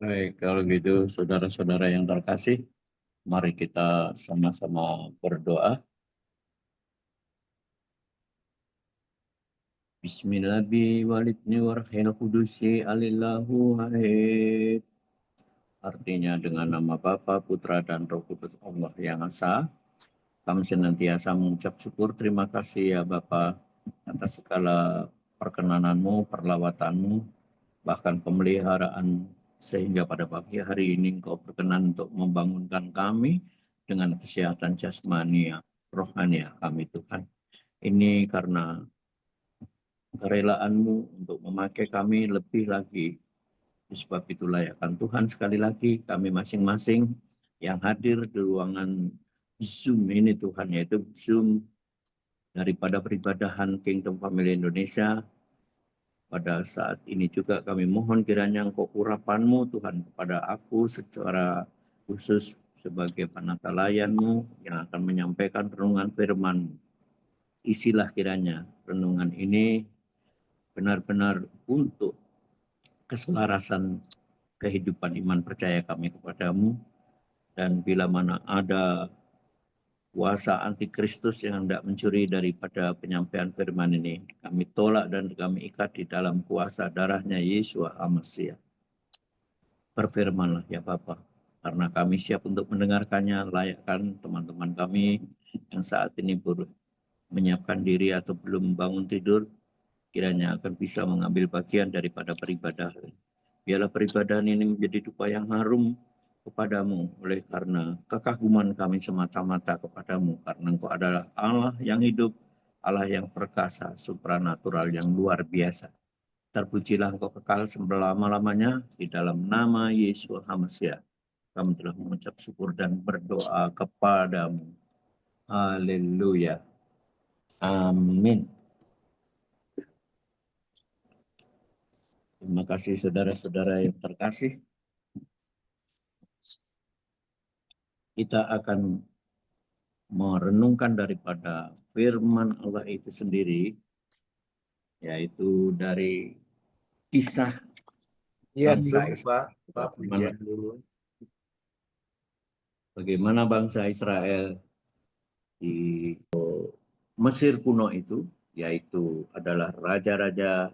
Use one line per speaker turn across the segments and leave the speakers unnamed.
Baik, kalau gitu saudara-saudara yang terkasih, mari kita sama-sama berdoa. Bismillahirrahmanirrahim. Artinya dengan nama Bapa, Putra, dan Roh Kudus Allah yang Esa, kami senantiasa mengucap syukur terima kasih ya Bapa atas segala perkenananmu, perlawatanmu, bahkan pemeliharaan sehingga pada pagi hari ini Engkau berkenan untuk membangunkan kami dengan kesehatan jasmani, rohani kami Tuhan. Ini karena kerelaan-Mu untuk memakai kami lebih lagi. Sebab itulah ya kan Tuhan, sekali lagi kami masing-masing yang hadir di ruangan Zoom ini Tuhan, yaitu Zoom daripada peribadahan Kingdom Family Indonesia. Pada saat ini juga kami mohon kiranya Engkau urapan-Mu Tuhan kepada aku secara khusus sebagai penata layan-Mu yang akan menyampaikan renungan firman-Mu. Isilah kiranya renungan ini benar-benar untuk keselarasan kehidupan iman percaya kami kepadamu, dan bila mana ada kuasa antikristus yang hendak mencuri daripada penyampaian firman ini, kami tolak dan kami ikat di dalam kuasa darahnya Yesus HaMasiah. Berfirmanlah ya Bapa, karena kami siap untuk mendengarkannya. Layakkan teman-teman kami yang saat ini menyiapkan diri atau belum bangun tidur, kiranya akan bisa mengambil bagian daripada peribadahan. Biarlah peribadahan ini menjadi dupa yang harum kepadamu, oleh karena kekaguman kami semata-mata kepadamu, karena Engkau adalah Allah yang hidup, Allah yang perkasa, supranatural, yang luar biasa. Terpujilah Engkau kekal selama-lamanya, di dalam nama Yesus HaMasiah. Kami telah mengucap syukur dan berdoa kepadamu. Haleluya. Amin. Terima kasih saudara-saudara yang terkasih. Kita akan merenungkan daripada firman Allah itu sendiri, yaitu dari kisah bangsa Israel. Bagaimana bangsa Israel di Mesir kuno itu, yaitu adalah raja-raja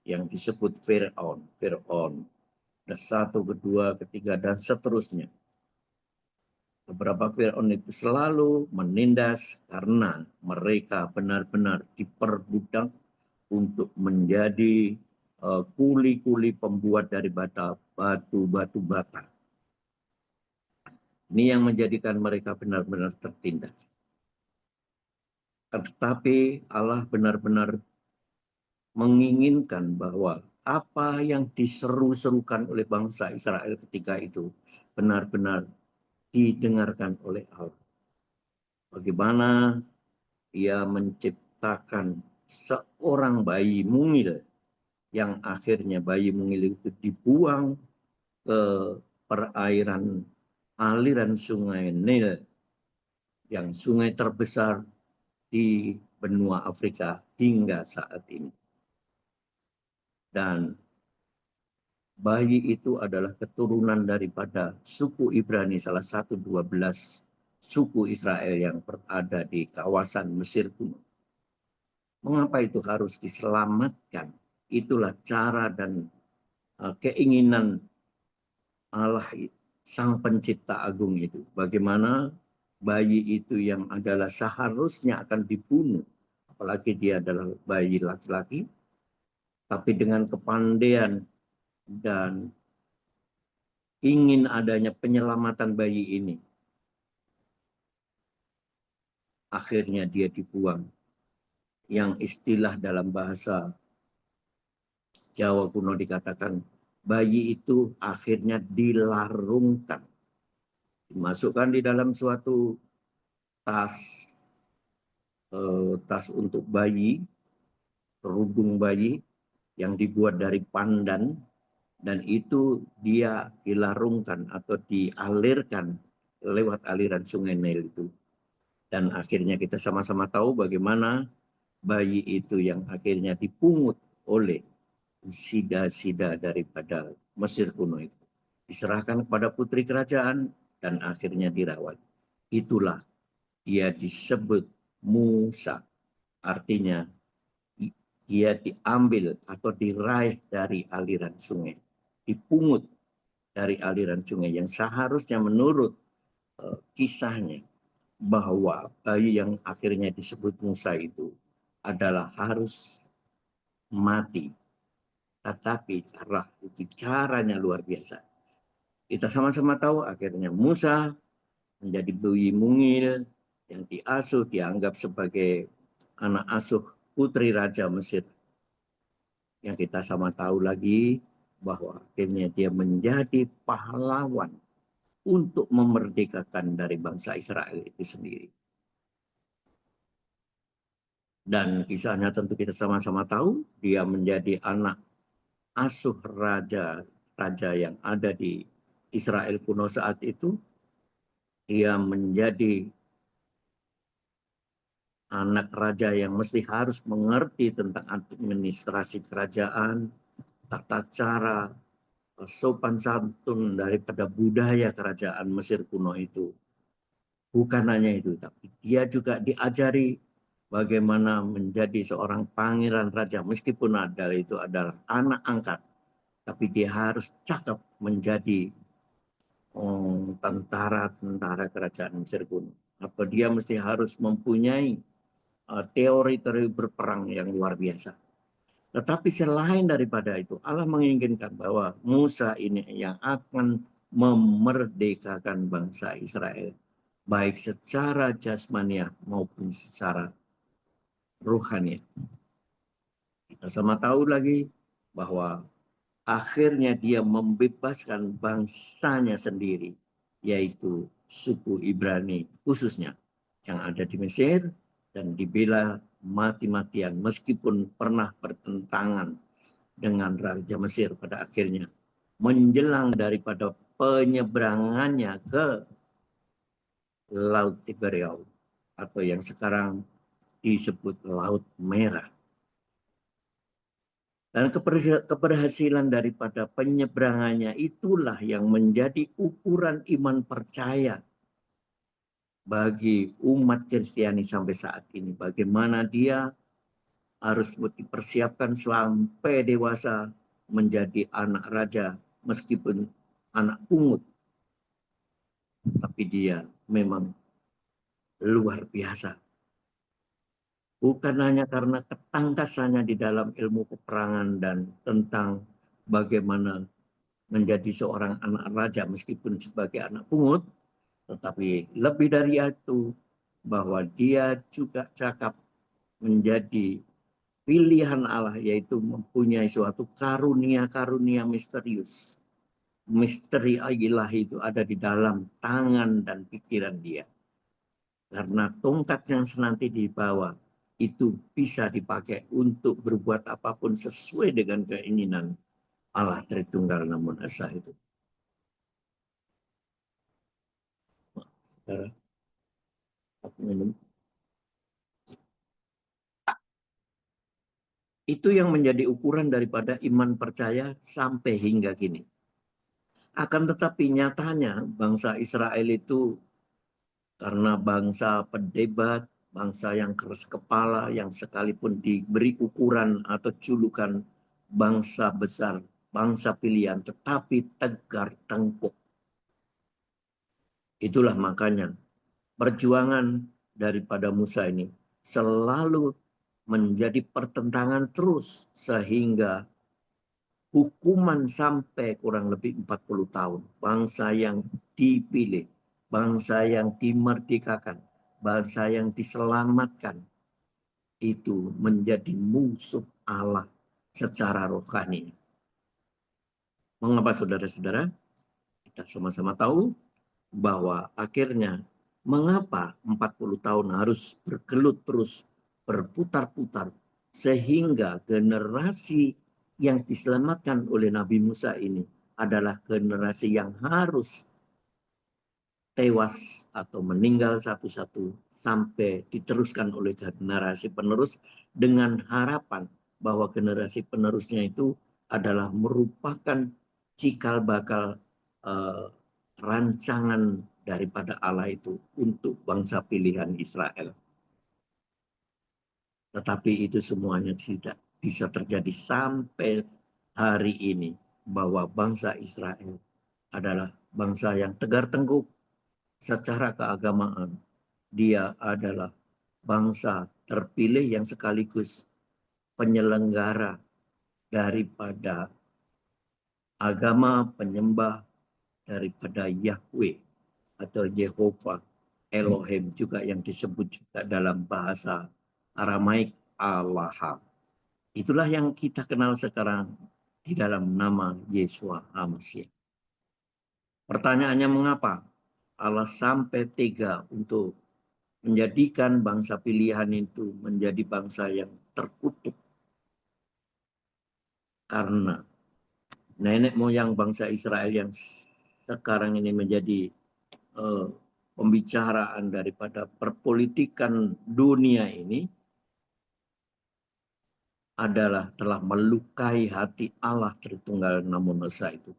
yang disebut Fir'aun, dan satu, kedua, ketiga, dan seterusnya. Beberapa Fir'aun itu selalu menindas karena mereka benar-benar diperbudak untuk menjadi kuli-kuli pembuat dari batu-batu bata. Ini yang menjadikan mereka benar-benar tertindas. Tetapi Allah benar-benar menginginkan bahwa apa yang diseru-serukan oleh bangsa Israel ketika itu benar-benar didengarkan oleh Allah. Bagaimana Ia menciptakan seorang bayi mungil, yang akhirnya bayi mungil itu dibuang ke perairan aliran sungai Nil, yang sungai terbesar di benua Afrika hingga saat ini. Dan bayi itu adalah keturunan daripada suku Ibrani, salah satu 12 suku Israel yang berada di kawasan Mesir kuno. Mengapa itu harus diselamatkan? Itulah cara dan keinginan Allah, Sang Pencipta Agung itu. Bagaimana bayi itu yang adalah seharusnya akan dibunuh, apalagi dia adalah bayi laki-laki, tapi dengan kepandaian dan ingin adanya penyelamatan bayi ini, akhirnya dia dibuang. Yang istilah dalam bahasa Jawa kuno dikatakan bayi itu akhirnya dilarungkan, dimasukkan di dalam suatu tas, tas untuk bayi, kerudung bayi yang dibuat dari pandan, dan itu dia dilarungkan atau dialirkan lewat aliran sungai Nil itu. Dan akhirnya kita sama-sama tahu bagaimana bayi itu yang akhirnya dipungut oleh sida-sida daripada Mesir kuno itu. diserahkan kepada putri kerajaan, dan akhirnya dirawat. Itulah dia disebut Musa. Artinya dia diambil atau diraih dari aliran sungai, dipungut dari aliran sungai, yang seharusnya menurut kisahnya bahwa bayi yang akhirnya disebut Musa itu adalah harus mati. Tetapi caranya luar biasa. Kita sama-sama tahu akhirnya Musa menjadi bayi mungil yang diasuh, dianggap sebagai anak asuh putri Raja Mesir. Yang kita sama tahu lagi bahwa akhirnya dia menjadi pahlawan untuk memerdekakan dari bangsa Israel itu sendiri. Dan kisahnya tentu kita sama-sama tahu, dia menjadi anak asuh raja yang ada di Israel kuno saat itu. Dia menjadi anak raja yang mesti harus mengerti tentang administrasi kerajaan, tata cara, sopan santun daripada budaya kerajaan Mesir kuno itu. Bukan hanya itu, tapi dia juga diajari bagaimana menjadi seorang pangeran raja. Meskipun itu adalah anak angkat, tapi dia harus cakap menjadi tentara kerajaan Mesir kuno. Atau dia mesti harus mempunyai teori-teori berperang yang luar biasa. Tetapi selain daripada itu, Allah menginginkan bahwa Musa ini yang akan memerdekakan bangsa Israel, baik secara jasmania maupun secara rohani. Kita sama tahu lagi bahwa akhirnya dia membebaskan bangsanya sendiri, yaitu suku Ibrani khususnya yang ada di Mesir, dan dibela mati-matian meskipun pernah bertentangan dengan Raja Mesir pada akhirnya. Menjelang daripada penyeberangannya ke Laut Tiberias atau yang sekarang disebut Laut Merah. Dan keberhasilan daripada penyeberangannya itulah yang menjadi ukuran iman percaya bagi umat Kristiani sampai saat ini. Bagaimana dia harus dipersiapkan sampai dewasa menjadi anak raja meskipun anak pungut. Tapi dia memang luar biasa. Bukan hanya karena ketangkasannya di dalam ilmu peperangan dan tentang bagaimana menjadi seorang anak raja meskipun sebagai anak pungut, tetapi lebih dari itu bahwa dia juga cakap menjadi pilihan Allah, yaitu mempunyai suatu karunia-karunia misterius. Misteri ilahi itu ada di dalam tangan dan pikiran dia. Karena tongkat yang senanti dibawa itu bisa dipakai untuk berbuat apapun sesuai dengan keinginan Allah Tritunggal namun Esa itu. Aku minum. Itu yang menjadi ukuran daripada iman percaya sampai hingga kini. Akan tetapi nyatanya bangsa Israel itu karena bangsa pendebat, bangsa yang keras kepala, yang sekalipun diberi ukuran atau julukan bangsa besar, bangsa pilihan, tetapi tegar tengkuk. Itulah makanya perjuangan daripada Musa ini selalu menjadi pertentangan terus sehingga hukuman sampai kurang lebih 40 tahun. Bangsa yang dipilih, bangsa yang dimerdekakan, bangsa yang diselamatkan itu menjadi musuh Allah secara rohani. Mengapa saudara-saudara? Kita sama-sama tahu bahwa akhirnya mengapa 40 tahun harus bergelut terus, berputar-putar, sehingga generasi yang diselamatkan oleh Nabi Musa ini adalah generasi yang harus tewas atau meninggal satu-satu sampai diteruskan oleh generasi penerus dengan harapan bahwa generasi penerusnya itu adalah merupakan cikal bakal eh, rancangan daripada Allah itu untuk bangsa pilihan Israel. Tetapi itu semuanya tidak bisa terjadi sampai hari ini, bahwa bangsa Israel adalah bangsa yang tegar tengkuk secara keagamaan. Dia adalah bangsa terpilih yang sekaligus penyelenggara daripada agama penyembah daripada Yahweh atau Jehovah Elohim, juga yang disebut juga dalam bahasa Aramaik Allah. Itulah yang kita kenal sekarang di dalam nama Yeshua HaMashiach. Pertanyaannya, mengapa Allah sampai tega untuk menjadikan bangsa pilihan itu menjadi bangsa yang terkutuk? Karena nenek moyang bangsa Israel yang sekarang ini menjadi pembicaraan daripada perpolitikan dunia ini adalah telah melukai hati Allah Tritunggal Namun Esa itu.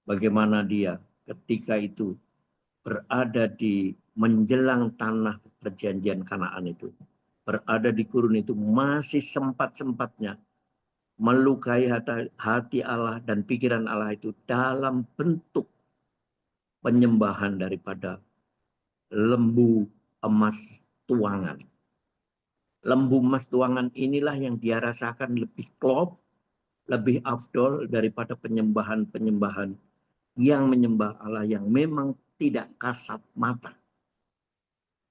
Bagaimana dia ketika itu berada di menjelang tanah perjanjian Kanaan itu, berada di gurun itu, masih sempat-sempatnya melukai hati Allah dan pikiran Allah itu dalam bentuk penyembahan daripada lembu emas tuangan. Lembu emas tuangan inilah yang dia rasakan lebih klop, lebih afdol daripada penyembahan-penyembahan yang menyembah Allah yang memang tidak kasat mata.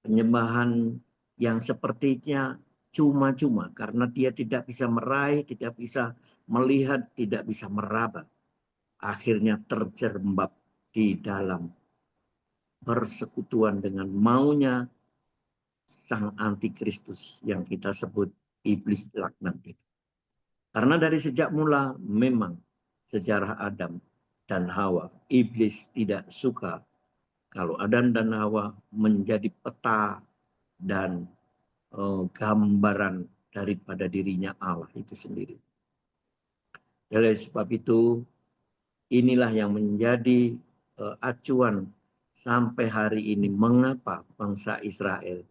Penyembahan yang sepertinya cuma-cuma karena dia tidak bisa meraih, tidak bisa melihat, tidak bisa meraba. Akhirnya terjerembab di dalam persekutuan dengan maunya sang antikristus yang kita sebut iblis laknat itu. Karena dari sejak mula memang sejarah Adam dan Hawa, iblis tidak suka kalau Adam dan Hawa menjadi peta dan gambaran daripada dirinya Allah itu sendiri. Oleh sebab itu, inilah yang menjadi acuan sampai hari ini mengapa bangsa Israel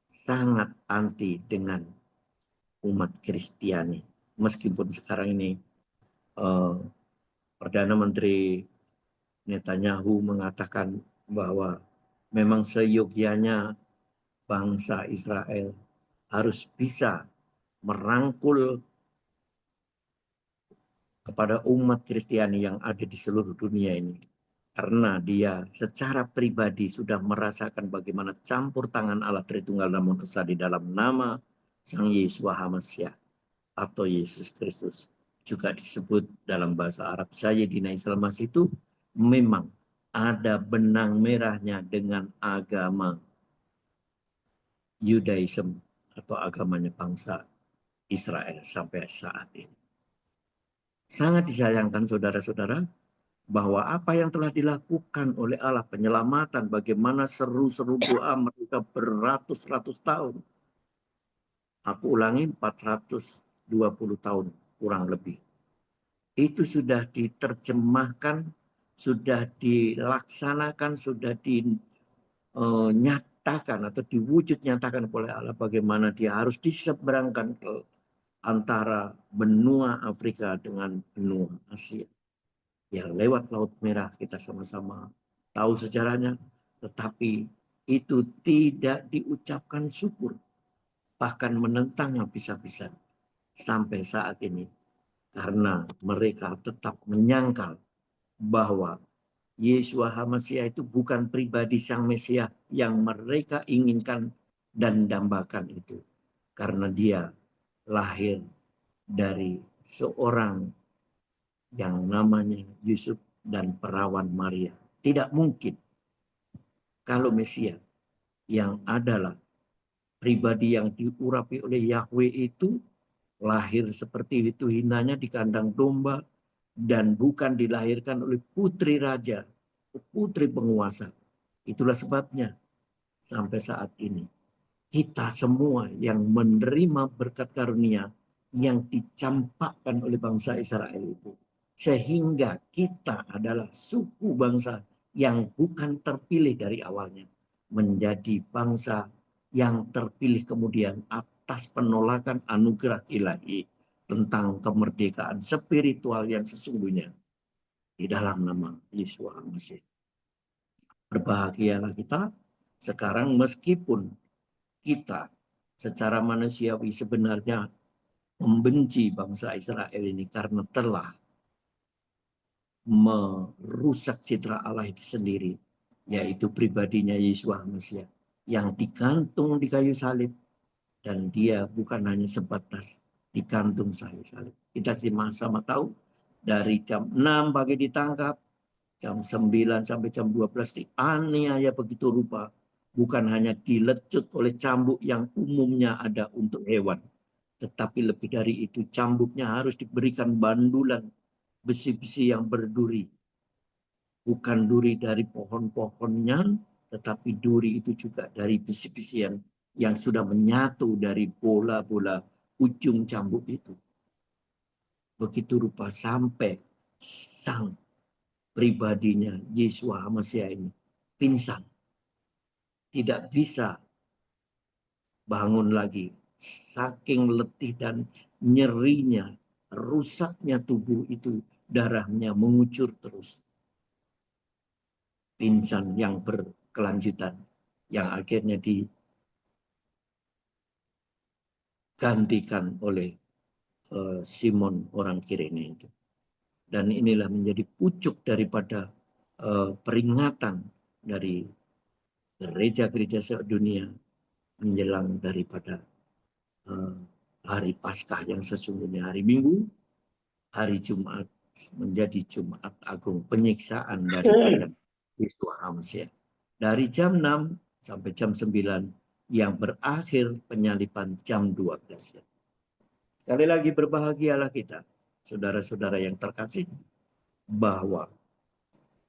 sangat anti dengan umat Kristiani. Meskipun sekarang ini Perdana Menteri Netanyahu mengatakan bahwa memang seyogyanya bangsa Israel harus bisa merangkul kepada umat Kristiani yang ada di seluruh dunia ini. Karena dia secara pribadi sudah merasakan bagaimana campur tangan Allah Tritunggal Namun Esa di dalam nama Sang Yeshua HaMashiach atau Yesus Kristus. Juga disebut dalam bahasa Arab Sayyidina Isa Al-Masih itu memang ada benang merahnya dengan agama Yudaism atau agamanya bangsa Israel sampai saat ini. Sangat disayangkan saudara-saudara bahwa apa yang telah dilakukan oleh Allah, penyelamatan, bagaimana seru-seru doa mereka beratus-ratus tahun. Aku ulangi, 420 tahun kurang lebih. Itu sudah diterjemahkan, sudah dilaksanakan, sudah dinyatakan atau diwujud nyatakan oleh Allah bagaimana dia harus diseberangkan ke antara benua Afrika dengan benua Asia. Ya, lewat Laut Merah kita sama-sama tahu sejarahnya, tetapi itu tidak diucapkan syukur, bahkan menentang habis-habisan sampai saat ini, karena mereka tetap menyangkal bahwa Yeshua HaMashiach itu bukan pribadi Sang Mesias yang mereka inginkan dan dambakan itu, karena dia lahir dari seorang yang namanya Yusuf dan perawan Maria. Tidak mungkin kalau Mesias yang adalah pribadi yang diurapi oleh Yahweh itu lahir seperti itu hinanya di kandang domba dan bukan dilahirkan oleh putri raja, putri penguasa. Itulah sebabnya sampai saat ini kita semua yang menerima berkat karunia yang dicampakkan oleh bangsa Israel itu Sehingga kita adalah suku bangsa yang bukan terpilih dari awalnya, menjadi bangsa yang terpilih kemudian atas penolakan anugerah ilahi tentang kemerdekaan spiritual yang sesungguhnya di dalam nama Yesus Masih. Berbahagialah kita sekarang meskipun kita secara manusiawi sebenarnya membenci bangsa Israel ini karena telah merusak citra Allah itu sendiri, yaitu pribadinya Yesus Mesias yang digantung di kayu salib, dan dia bukan hanya sebatas digantung kayu salib. Kita sama-sama tahu dari jam 6 pagi ditangkap, jam 9 sampai jam 12 dianiaya begitu rupa, bukan hanya dilecut oleh cambuk yang umumnya ada untuk hewan, tetapi lebih dari itu cambuknya harus diberikan bandulan besi-besi yang berduri. Bukan duri dari pohon-pohonnya, tetapi duri itu juga dari besi-besi yang sudah menyatu dari bola-bola ujung cambuk itu. Begitu rupa sampai sang pribadinya Yesua Mesias ini pingsan. Tidak bisa bangun lagi. Saking letih dan nyerinya, rusaknya tubuh itu, darahnya mengucur terus. Pingsan yang berkelanjutan, yang akhirnya digantikan oleh Simon orang Kirene itu. Dan inilah menjadi pucuk daripada peringatan dari gereja-gereja sedunia menjelang daripada hari Paskah yang sesungguhnya hari Minggu, hari Jumat menjadi Jumat Agung, penyiksaan daripada Yesus Hamzah. Dari jam 6 sampai jam 9 yang berakhir penyaliban jam 12. Sekali lagi berbahagialah kita, saudara-saudara yang terkasih, bahwa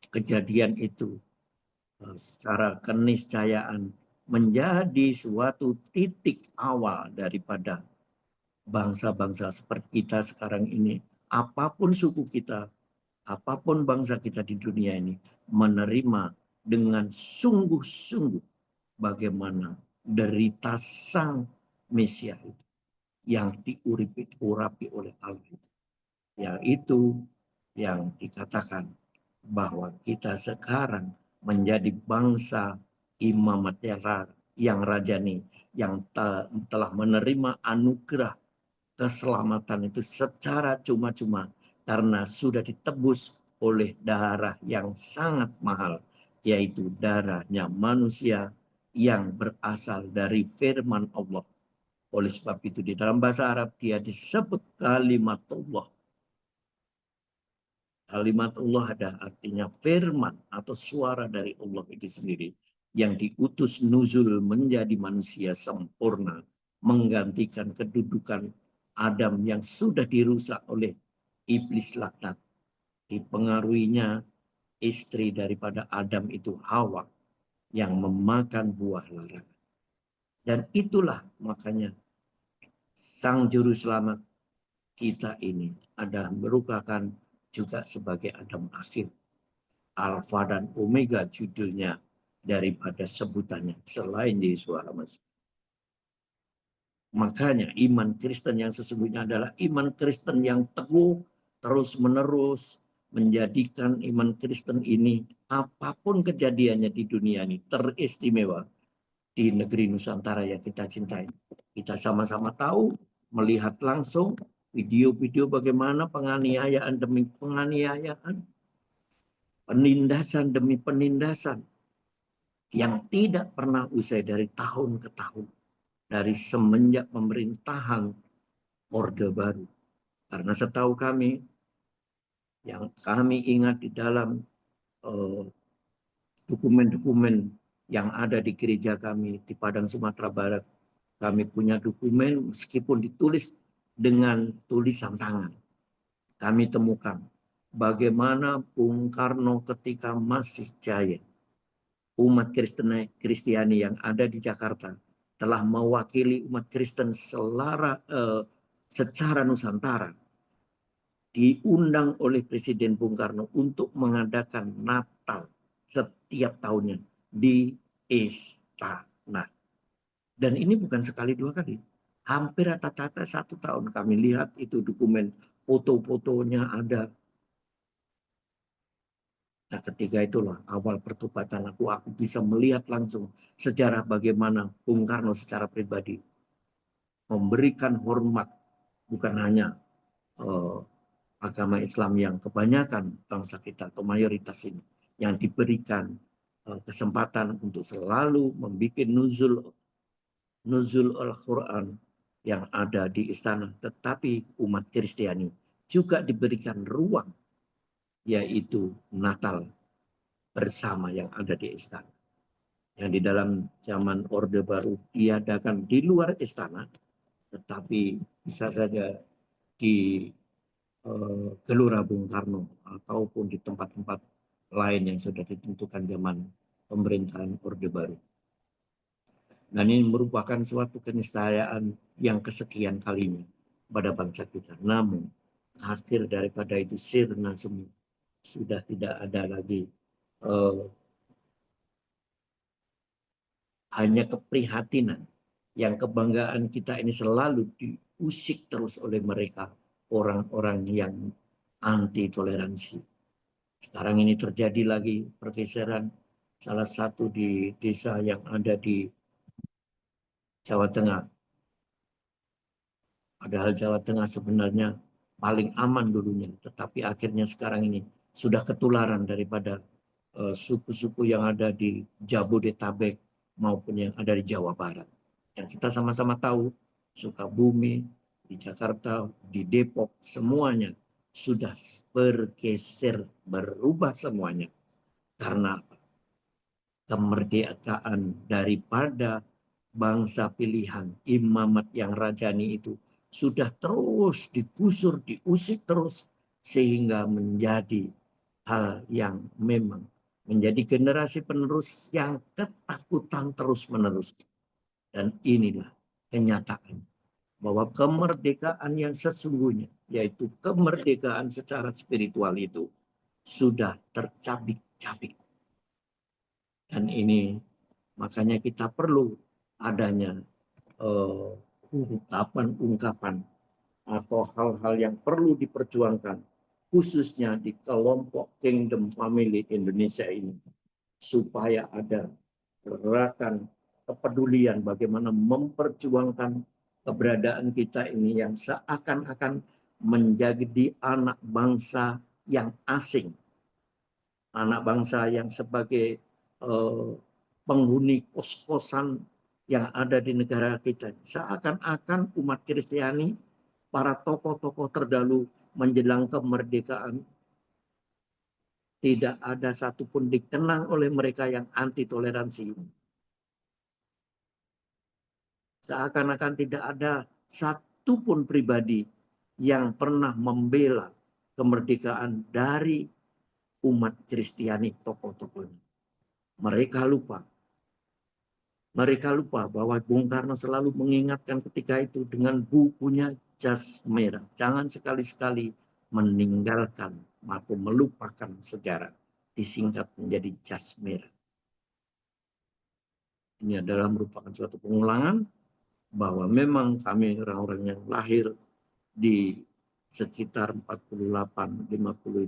kejadian itu secara keniscayaan menjadi suatu titik awal daripada bangsa-bangsa seperti kita sekarang ini, apapun suku kita, apapun bangsa kita di dunia ini, menerima dengan sungguh-sungguh bagaimana derita sang Mesias itu yang diurapi oleh Allah itu. Yaitu yang dikatakan bahwa kita sekarang menjadi bangsa imamat yang rajani, yang telah menerima anugerah keselamatan itu secara cuma-cuma karena sudah ditebus oleh darah yang sangat mahal, yaitu darahnya manusia yang berasal dari firman Allah. Oleh sebab itu di dalam bahasa Arab dia disebut kalimatullah. Kalimat Allah ada artinya firman atau suara dari Allah itu sendiri yang diutus nuzul menjadi manusia sempurna, menggantikan kedudukan Adam yang sudah dirusak oleh iblis laknat. Dipengaruhinya istri daripada Adam itu Hawa yang memakan buah larangan. Dan itulah makanya sang juru selamat kita ini adalah merupakan juga sebagai Adam akhir. Alfa dan Omega judulnya daripada sebutannya selain Yesus Mesias. Makanya iman Kristen yang sesungguhnya adalah iman Kristen yang teguh terus-menerus menjadikan iman Kristen ini apapun kejadiannya di dunia ini teristimewa di negeri Nusantara yang kita cintai. Kita sama-sama tahu, melihat langsung video-video bagaimana penganiayaan demi penganiayaan, penindasan demi penindasan yang tidak pernah usai dari tahun ke tahun, dari semenjak pemerintahan Orde Baru. Karena setahu kami, yang kami ingat di dalam dokumen-dokumen yang ada di gereja kami di Padang Sumatera Barat, kami punya dokumen meskipun ditulis dengan tulisan tangan. Kami temukan bagaimana Bung Karno ketika masih jaya, umat Kristiani yang ada di Jakarta telah mewakili umat Kristen secara Nusantara diundang oleh Presiden Bung Karno untuk mengadakan Natal setiap tahunnya di istana. Dan ini bukan sekali dua kali. Hampir rata-rata 1 tahun kami lihat itu dokumen foto-fotonya ada. Nah, ketika itulah awal pertobatan aku bisa melihat langsung sejarah bagaimana Bung Karno secara pribadi memberikan hormat bukan hanya eh, agama Islam yang kebanyakan bangsa kita atau mayoritas ini yang diberikan kesempatan untuk selalu membuat nuzul Al-Quran yang ada di istana, tetapi umat Kristiani juga diberikan ruang, yaitu Natal bersama yang ada di istana. Yang di dalam zaman Orde Baru diadakan di luar istana, tetapi bisa saja di Gelora Bung Karno ataupun di tempat-tempat lain yang sudah ditentukan zaman pemerintahan Orde Baru. Dan ini merupakan suatu keniscayaan yang kesekian kalinya pada bangsa kita. Namun akhir daripada itu sirna semua. Sudah tidak ada lagi hanya keprihatinan. Yang kebanggaan kita ini selalu diusik terus oleh mereka. Orang-orang yang anti toleransi. Sekarang ini terjadi lagi pergeseran. Salah satu di desa yang ada di Jawa Tengah. Padahal Jawa Tengah sebenarnya paling aman dulunya. Tetapi akhirnya sekarang ini sudah ketularan daripada suku-suku yang ada di Jabodetabek maupun yang ada di Jawa Barat. Dan kita sama-sama tahu Sukabumi, di Jakarta, di Depok, semuanya sudah bergeser, berubah semuanya. Karena kemerdekaan daripada bangsa pilihan imamat yang rajani itu sudah terus digusur, diusik terus sehingga menjadi hal yang memang menjadi generasi penerus yang ketakutan terus-menerus. Dan inilah kenyataan bahwa kemerdekaan yang sesungguhnya, yaitu kemerdekaan secara spiritual itu, sudah tercabik-cabik. Dan ini makanya kita perlu adanya ungkapan-ungkapan atau hal-hal yang perlu diperjuangkan, khususnya di kelompok Kingdom Family Indonesia ini, supaya ada gerakan kepedulian bagaimana memperjuangkan keberadaan kita ini yang seakan-akan menjadi anak bangsa yang asing, anak bangsa yang sebagai penghuni kos-kosan yang ada di negara kita. Seakan-akan umat Kristiani, para tokoh-tokoh terdahulu menjelang kemerdekaan, tidak ada satupun dikenang oleh mereka yang anti toleransi. Seakan-akan tidak ada satupun pribadi yang pernah membela kemerdekaan dari umat Kristiani tokoh-tokohnya. Mereka lupa bahwa Bung Karno selalu mengingatkan ketika itu dengan bukunya Jas Merah. Jangan sekali-sekali meninggalkan atau melupakan sejarah. Disingkat menjadi Jas Merah. Ini adalah merupakan suatu pengulangan bahwa memang kami orang-orang yang lahir di sekitar 48-50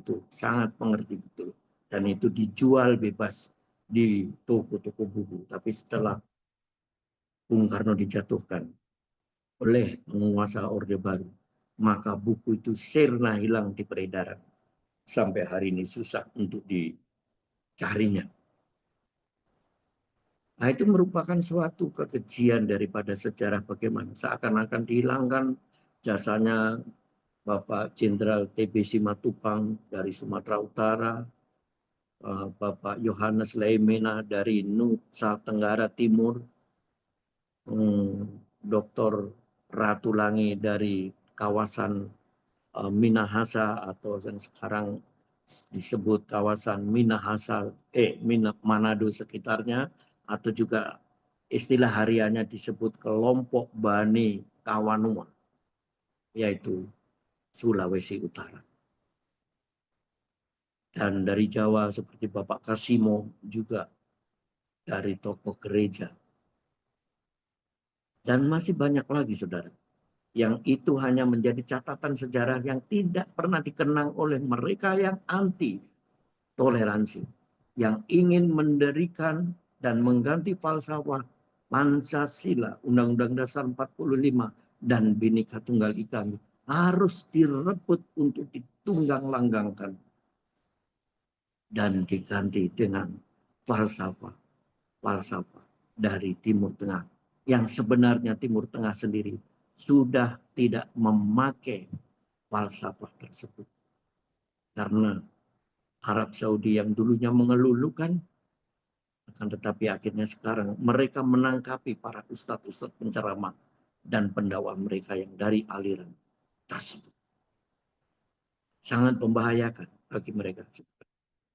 itu sangat mengerti betul. Dan itu dijual bebas di toko-toko buku. Tapi setelah Bung Karno dijatuhkan oleh penguasa Orde Baru, maka buku itu sirna hilang di peredaran. Sampai hari ini susah untuk dicarinya. Nah, itu merupakan suatu kekejian daripada sejarah bagaimana seakan-akan dihilangkan jasanya Bapak Jenderal TB Simatupang dari Sumatera Utara, Bapak Yohanes Leimena dari Nusa Tenggara Timur, Dr. Ratulangi dari kawasan Minahasa atau yang sekarang disebut kawasan Minahasa, Manado sekitarnya, atau juga istilah hariannya disebut kelompok Bani Kawanua, yaitu Sulawesi Utara. Dan dari Jawa seperti Bapak Kasimo juga dari tokoh gereja. Dan masih banyak lagi saudara. Yang itu hanya menjadi catatan sejarah yang tidak pernah dikenang oleh mereka yang anti toleransi. Yang ingin mendirikan dan mengganti falsafah Pancasila, Undang-Undang Dasar 45 dan Bhinneka Tunggal Ika harus direbut untuk ditunggang langgangkan dan diganti dengan falsafah dari Timur Tengah yang sebenarnya Timur Tengah sendiri sudah tidak memakai falsafah tersebut karena Arab Saudi yang dulunya mengelulukan akan tetapi akhirnya sekarang mereka menangkapi para ustadz-ustadz penceramah dan pendakwah mereka yang dari aliran tersebut. Sangat membahayakan bagi mereka.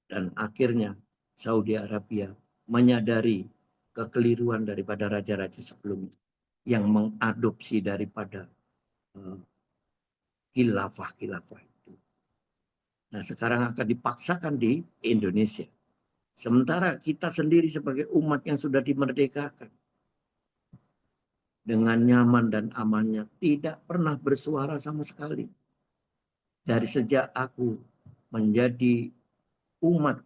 Dan akhirnya Saudi Arabia menyadari kekeliruan daripada raja-raja sebelumnya yang mengadopsi daripada khilafah-khilafah itu. Nah, sekarang akan dipaksakan di Indonesia. Sementara kita sendiri sebagai umat yang sudah dimerdekakan dengan nyaman dan amannya tidak pernah bersuara sama sekali. Dari sejak aku menjadi umat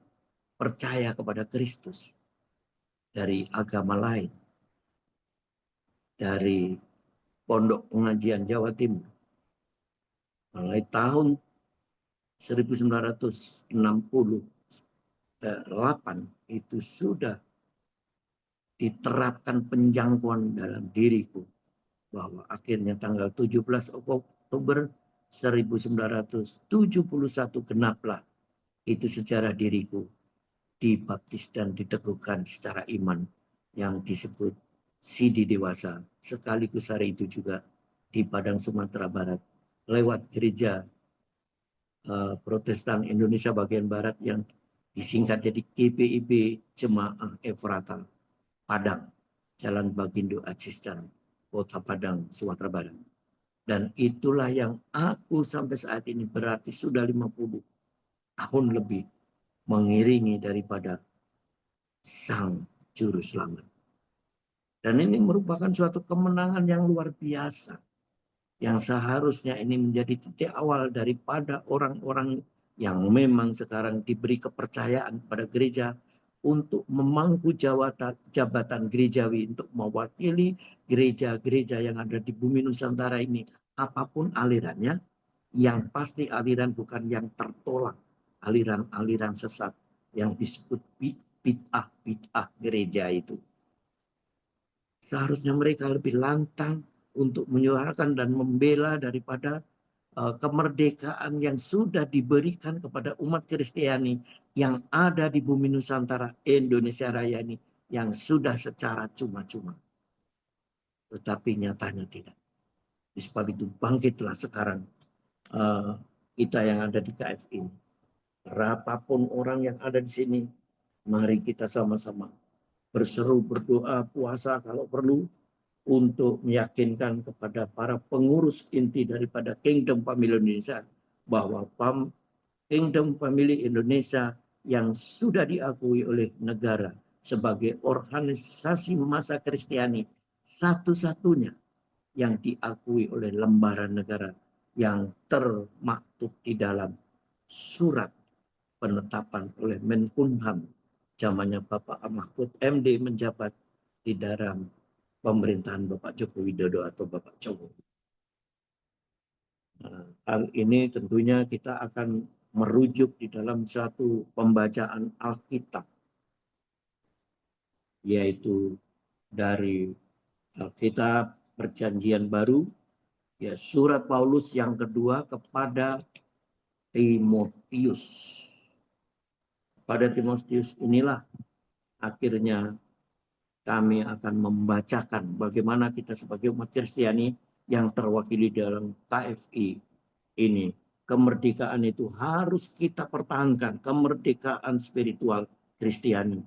percaya kepada Kristus dari agama lain, dari Pondok Pengajian Jawa Timur, mulai tahun 1968 itu sudah diterapkan penjangkauan dalam diriku bahwa akhirnya tanggal 17 Oktober 1971 genaplah itu sejarah diriku dibaptis dan diteguhkan secara iman yang disebut Sidi Dewasa. Sekaligus hari itu juga di Padang Sumatera Barat lewat gereja Protestan Indonesia bagian Barat yang disingkat jadi GPIB Jemaah Efrata Padang, Jalan Bagindo Acistan, Kota Padang, Sumatera Barat. Dan itulah yang aku sampai saat ini berarti sudah 50 tahun lebih mengiringi daripada Sang Juru Selamat. Dan ini merupakan suatu kemenangan yang luar biasa. Yang seharusnya ini menjadi titik awal daripada orang-orang yang memang sekarang diberi kepercayaan pada gereja untuk memangku jabatan gerejawi untuk mewakili gereja-gereja yang ada di bumi Nusantara ini. Apapun alirannya, yang pasti aliran bukan yang tertolak. Aliran-aliran sesat yang disebut bid'ah gereja itu. Seharusnya mereka lebih lantang untuk menyuarakan dan membela daripada kemerdekaan yang sudah diberikan kepada umat Kristiani yang ada di bumi Nusantara Indonesia Raya ini yang sudah secara cuma-cuma. Tetapi nyatanya tidak. Sebab itu bangkitlah sekarang kita yang ada di KFI. Berapapun orang yang ada di sini, mari kita sama-sama berseru, berdoa, puasa kalau perlu, untuk meyakinkan kepada para pengurus inti daripada Kingdom Family Indonesia bahwa Kingdom Family Indonesia yang sudah diakui oleh negara sebagai organisasi massa Kristiani satu-satunya yang diakui oleh lembaran negara yang termaktub di dalam surat penetapan oleh Menkumham zamannya Bapak Mahfud MD menjabat di dalam pemerintahan Bapak Joko Widodo atau Bapak Jokowi. Nah, hal ini tentunya kita akan merujuk di dalam satu pembacaan Alkitab, yaitu dari Alkitab Perjanjian Baru, ya surat Paulus yang kedua kepada Timotius. Pada Timotius inilah akhirnya kami akan membacakan bagaimana kita sebagai umat Kristiani yang terwakili dalam KFI ini. Kemerdekaan itu harus kita pertahankan, kemerdekaan spiritual Kristiani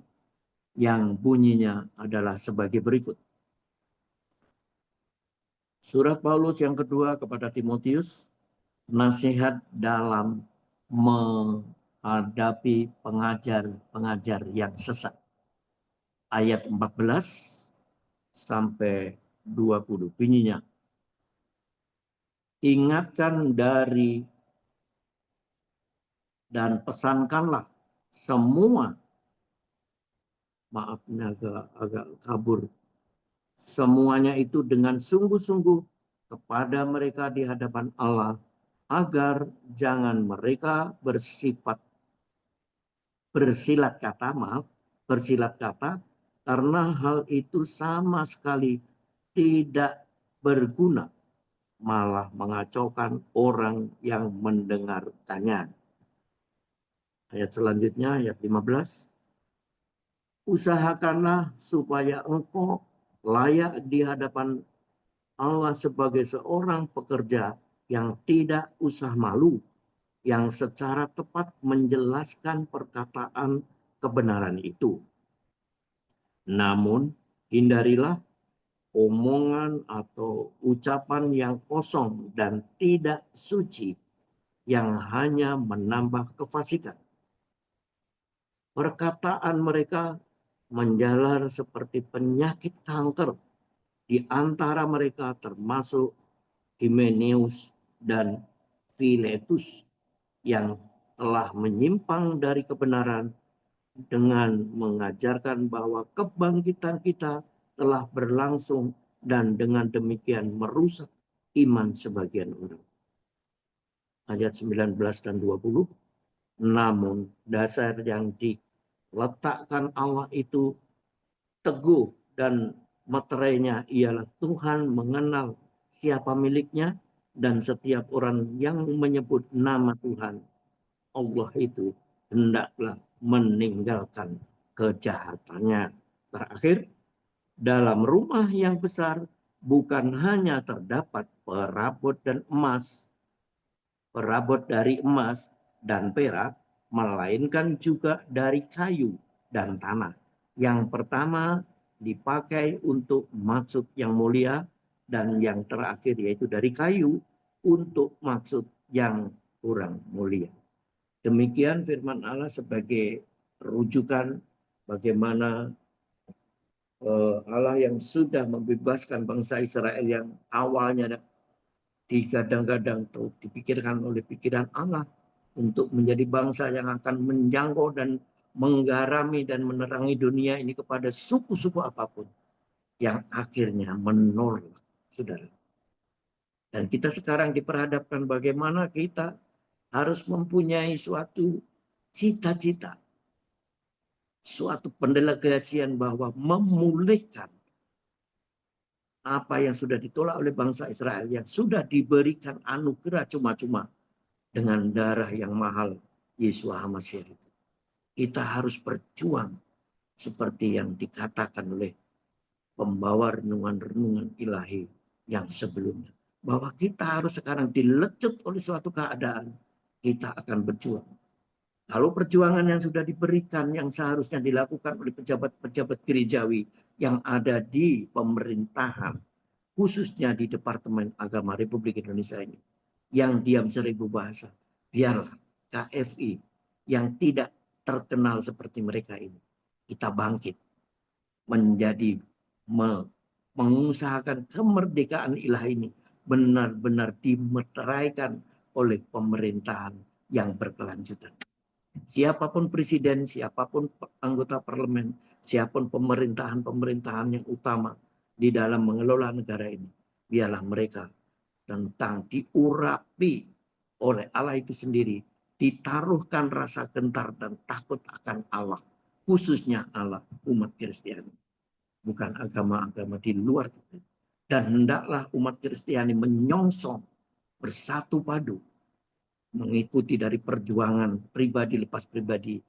yang bunyinya adalah sebagai berikut. Surat Paulus yang kedua kepada Timotius, nasihat dalam hadapi pengajar-pengajar yang sesat. Ayat 14 sampai 20 bunyinya. Ingatkan dari dan pesankanlah semua, maaf ini agak kabur, semuanya itu dengan sungguh-sungguh kepada mereka di hadapan Allah, agar jangan mereka bersilat kata, karena hal itu sama sekali tidak berguna, malah mengacaukan orang yang mendengarkannya. Ayat selanjutnya, ayat 15. Usahakanlah supaya engkau layak di hadapan Allah sebagai seorang pekerja yang tidak usah malu, yang secara tepat menjelaskan perkataan kebenaran itu. Namun, hindarilah omongan atau ucapan yang kosong dan tidak suci, yang hanya menambah kefasikan. Perkataan mereka menjalar seperti penyakit kanker di antara mereka, termasuk Himeneus dan Filetus, yang telah menyimpang dari kebenaran dengan mengajarkan bahwa kebangkitan kita telah berlangsung dan dengan demikian merusak iman sebagian orang. Ayat 19 dan 20. Namun dasar yang diletakkan Allah itu teguh, dan materainya ialah Tuhan mengenal siapa miliknya, dan setiap orang yang menyebut nama Tuhan Allah itu hendaklah meninggalkan kejahatannya. Terakhir, dalam rumah yang besar bukan hanya terdapat perabot dari emas dan perak, melainkan juga dari kayu dan tanah. Yang pertama dipakai untuk maksud yang mulia, dan yang terakhir yaitu dari kayu untuk maksud yang kurang mulia. Demikian firman Allah sebagai rujukan bagaimana Allah yang sudah membebaskan bangsa Israel yang awalnya digadang-gadang atau dipikirkan oleh pikiran Allah untuk menjadi bangsa yang akan menjangkau dan menggarami dan menerangi dunia ini kepada suku-suku apapun, yang akhirnya menolak, saudara. Dan kita sekarang diperhadapkan bagaimana kita harus mempunyai suatu cita-cita, suatu pendelegasian bahwa memulihkan apa yang sudah ditolak oleh bangsa Israel, yang sudah diberikan anugerah cuma-cuma dengan darah yang mahal Yesus HaMasyiach itu. Kita harus berjuang seperti yang dikatakan oleh pembawa renungan-renungan ilahi yang sebelumnya, bahwa kita harus sekarang dilecut oleh suatu keadaan, kita akan berjuang. Kalau perjuangan yang sudah diberikan, yang seharusnya dilakukan oleh pejabat-pejabat gerejawi yang ada di pemerintahan, khususnya di Departemen Agama Republik Indonesia ini, yang diam 1000 bahasa, biarlah KFI yang tidak terkenal seperti mereka ini, kita bangkit menjadi mengusahakan kemerdekaan ilahi ini benar-benar dimeteraikan oleh pemerintahan yang berkelanjutan. Siapapun presiden, siapapun anggota parlemen, siapapun pemerintahan-pemerintahan yang utama di dalam mengelola negara ini, biarlah mereka tentang diurapi oleh Allah itu sendiri, ditaruhkan rasa gentar dan takut akan Allah, khususnya Allah umat Kristiani, bukan agama-agama di luar kita. Dan hendaklah umat Kristiani menyongsong bersatu padu, mengikuti dari perjuangan pribadi lepas pribadi,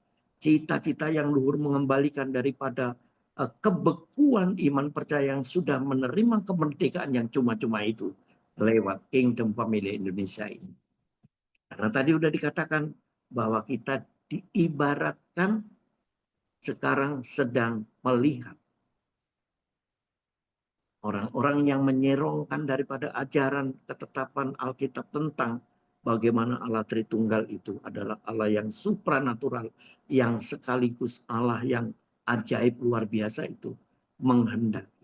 cita-cita yang luhur mengembalikan daripada kebekuan iman percaya yang sudah menerima kemerdekaan yang cuma-cuma itu lewat Kingdom Family Indonesia ini. Karena tadi sudah dikatakan bahwa kita diibaratkan sekarang sedang melihat orang-orang yang menyerongkan daripada ajaran ketetapan Alkitab tentang bagaimana Allah Tritunggal itu adalah Allah yang supranatural, yang sekaligus Allah yang ajaib luar biasa itu menghendaki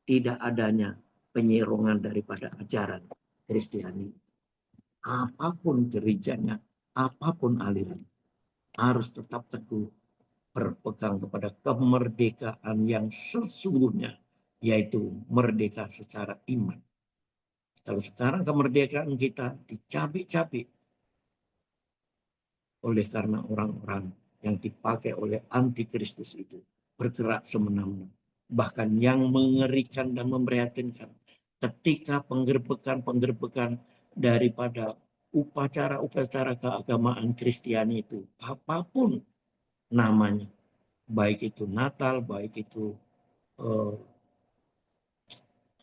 tidak adanya penyerongan daripada ajaran Kristiani. Apapun gerejanya, apapun aliran, harus tetap teguh berpegang kepada kemerdekaan yang sesungguhnya, yaitu merdeka secara iman. Kalau sekarang kemerdekaan kita dicabik-cabik oleh karena orang-orang yang dipakai oleh antikristus itu bergerak semena-mena. Bahkan yang mengerikan dan memprihatinkan ketika penggerbekan daripada upacara-upacara keagamaan Kristiani itu, apapun namanya, baik itu Natal, baik itu eh,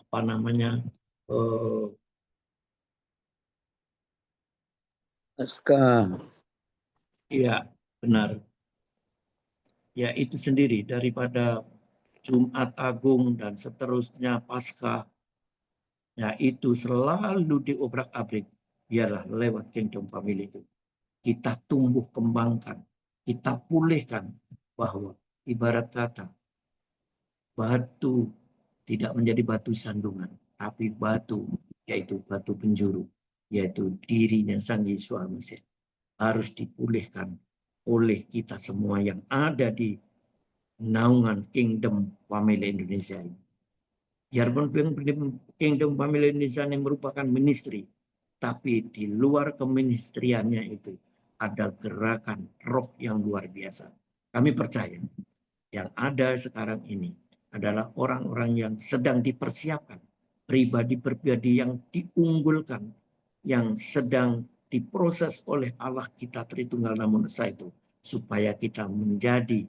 apa namanya, eh,
Pasca.
ya benar, ya itu sendiri daripada Jumat Agung dan seterusnya Paskah, ya itu selalu diobrak-abrik. Biarlah lewat Kingdom Family itu kita tumbuh kembangkan, kita pulihkan bahwa ibarat kata batu tidak menjadi batu sandungan, tapi batu yaitu batu penjuru, yaitu dirinya Sang Yesus Mesih harus dipulihkan oleh kita semua yang ada di naungan Kingdom Family Indonesia ini. Biarpun Kingdom Family Indonesia ini merupakan ministry, tapi di luar keministriannya itu ada gerakan roh yang luar biasa. Kami percaya yang ada sekarang ini adalah orang-orang yang sedang dipersiapkan, pribadi-pribadi yang diunggulkan, yang sedang diproses oleh Allah kita Tritunggal Namun Esa itu, supaya kita menjadi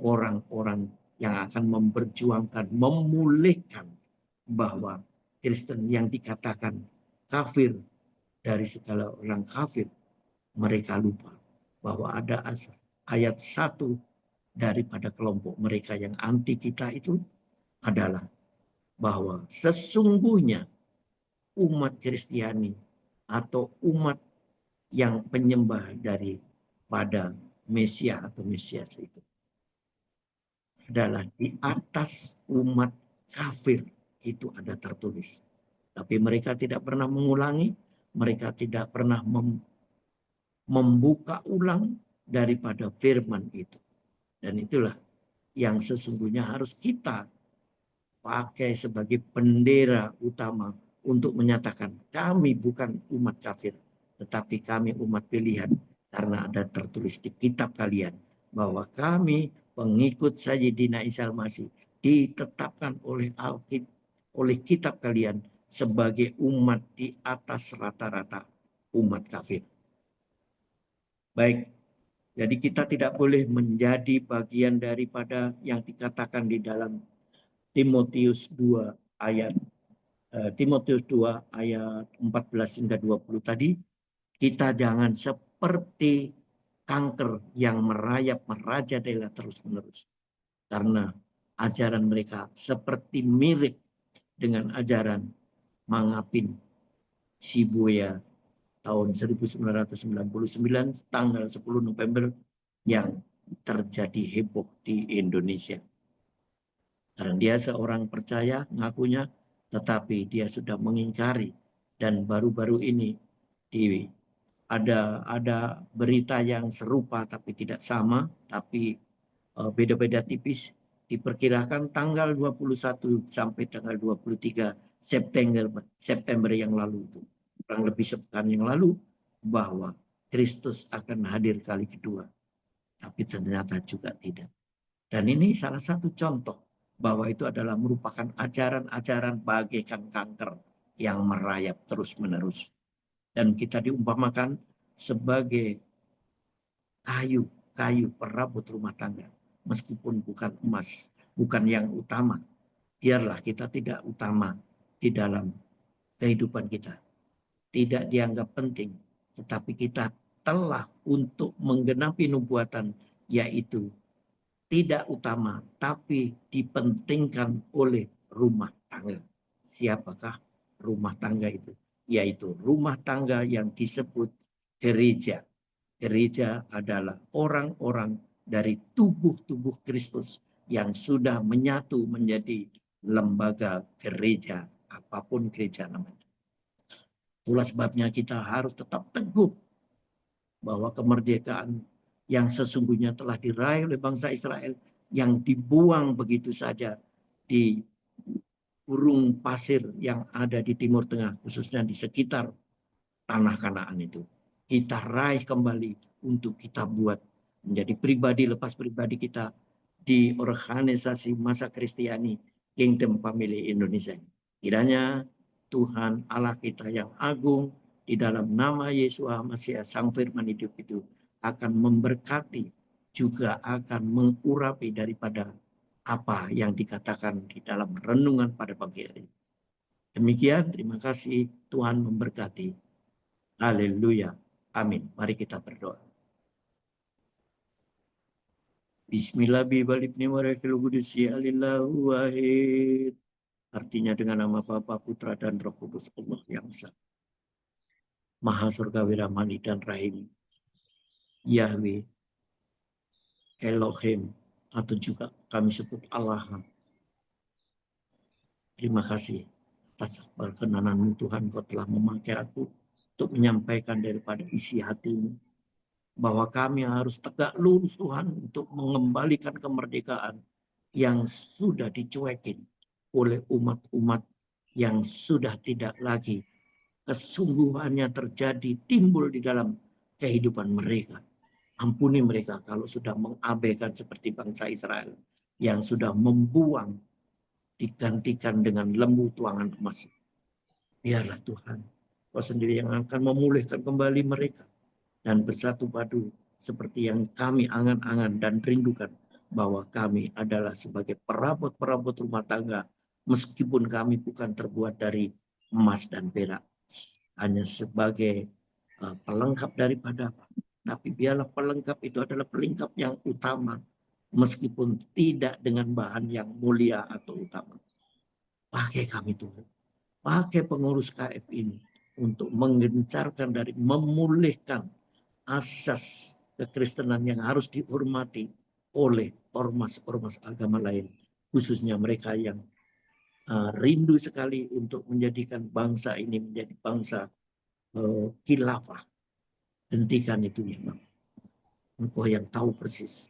orang-orang yang akan memperjuangkan, memulihkan bahwa Kristen yang dikatakan kafir dari segala orang kafir, mereka lupa bahwa ada ayat 1 daripada kelompok mereka yang anti kita itu adalah bahwa sesungguhnya umat Kristiani atau umat yang penyembah daripada Mesias atau Mesias itu adalah di atas umat kafir, itu ada tertulis. Tapi mereka tidak pernah mengulangi, mereka tidak pernah membuka ulang daripada firman itu. Dan itulah yang sesungguhnya harus kita pakai sebagai bendera utama untuk menyatakan kami bukan umat kafir, tetapi kami umat pilihan, karena ada tertulis di kitab kalian bahwa kami pengikut Sayyidina Isa Al-Masih ditetapkan oleh kitab kalian sebagai umat di atas rata-rata umat kafir. Baik, jadi kita tidak boleh menjadi bagian daripada yang dikatakan di dalam Timotius 2 ayat 14 hingga 20 tadi, kita jangan seperti kanker yang merayap merajalela terus-menerus. Karena ajaran mereka seperti mirip dengan ajaran Mangapin Shibuya tahun 1999 tanggal 10 November yang terjadi heboh di Indonesia. Karena dia seorang percaya, ngakunya, tetapi dia sudah mengingkari. Dan baru-baru ini ada berita yang serupa tapi tidak sama, tapi beda-beda tipis. Diperkirakan tanggal 21 sampai tanggal 23 September yang lalu itu, kurang lebih sepekan yang lalu, bahwa Kristus akan hadir kali kedua. Tapi ternyata juga tidak. Dan ini salah satu contoh bahwa itu adalah merupakan ajaran-ajaran bagaikan kanker yang merayap terus-menerus. Dan kita diumpamakan sebagai kayu perabot rumah tangga. Meskipun bukan emas, bukan yang utama. Biarlah kita tidak utama di dalam kehidupan kita. Tidak dianggap penting, tetapi kita telah untuk menggenapi nubuatan, yaitu tidak utama, tapi dipentingkan oleh rumah tangga. Siapakah rumah tangga itu? yaitu rumah tangga yang disebut gereja. Gereja adalah orang-orang dari tubuh-tubuh Kristus yang sudah menyatu menjadi lembaga gereja, apapun gereja namanya. Itulah sebabnya kita harus tetap teguh bahwa kemerdekaan yang sesungguhnya telah diraih oleh bangsa Israel yang dibuang begitu saja di gurun pasir yang ada di Timur Tengah, khususnya di sekitar tanah Kanaan itu. Kita raih kembali untuk kita buat menjadi pribadi lepas pribadi kita di organisasi masa Kristiani Kingdom Family Indonesia. Kiranya Tuhan Allah kita yang agung di dalam nama Yesus Mesias Sang Firman hidup itu akan memberkati, juga akan mengurapi daripada apa yang dikatakan di dalam renungan pada pagi hari. Demikian, terima kasih. Tuhan memberkati. Haleluya. Amin. Mari kita berdoa. Bismillah bibalibni warakil kudus ya alillahu wahid. Artinya dengan nama Bapa, Putra, dan Roh Kudus Allah yang Esa. Maha surgawi Rahmani dan Rahim. Yahweh, Elohim, atau juga kami sebut Allah. Terima kasih atas perkenanan Tuhan, Kau telah memakai aku untuk menyampaikan daripada isi hatimu. Bahwa kami harus tegak lurus Tuhan untuk mengembalikan kemerdekaan yang sudah dicuekin oleh umat-umat yang sudah tidak lagi kesungguhannya terjadi timbul di dalam kehidupan mereka. Ampuni mereka kalau sudah mengabaikan seperti bangsa Israel yang sudah membuang digantikan dengan lembu tuangan emas. Biarlah Tuhan, Kau sendiri yang akan memulihkan kembali mereka dan bersatu padu seperti yang kami angan-angan dan rindukan bahwa kami adalah sebagai perabot-perabot rumah tangga meskipun kami bukan terbuat dari emas dan perak, hanya sebagai pelengkap daripada apa. Tapi biarlah pelengkap itu adalah pelengkap yang utama meskipun tidak dengan bahan yang mulia atau utama. Pakai kami Tuhan, pakai pengurus KF ini untuk menggencarkan dari memulihkan asas kekristenan yang harus dihormati oleh ormas-ormas agama lain, khususnya mereka yang rindu sekali untuk menjadikan bangsa ini menjadi bangsa khilafah. Hentikan itu ya Bang. Engkau yang tahu persis.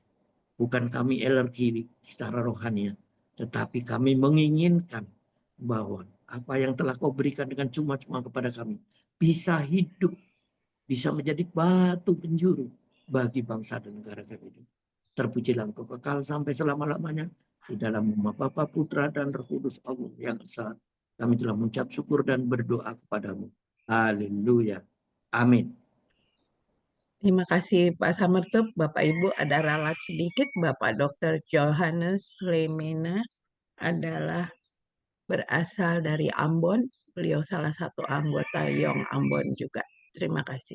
Bukan kami alergi secara rohani, tetapi kami menginginkan bahwa apa yang telah Kau berikan dengan cuma-cuma kepada kami bisa hidup, bisa menjadi batu penjuru bagi bangsa dan negara kami ini. Terpujilah Engkau kekal sampai selama-lamanya. Di dalam nama Bapa, Putra, dan Roh Kudus Allah yang esa. Kami telah mengucap syukur dan berdoa kepadamu. Haleluya. Amin.
Terima kasih Pak Samertup. Bapak Ibu, ada ralat sedikit. Bapak Dr. Johannes Lemena adalah berasal dari Ambon. Beliau salah satu anggota Yong Ambon juga. Terima kasih.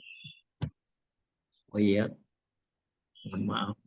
Oh iya, mohon maaf.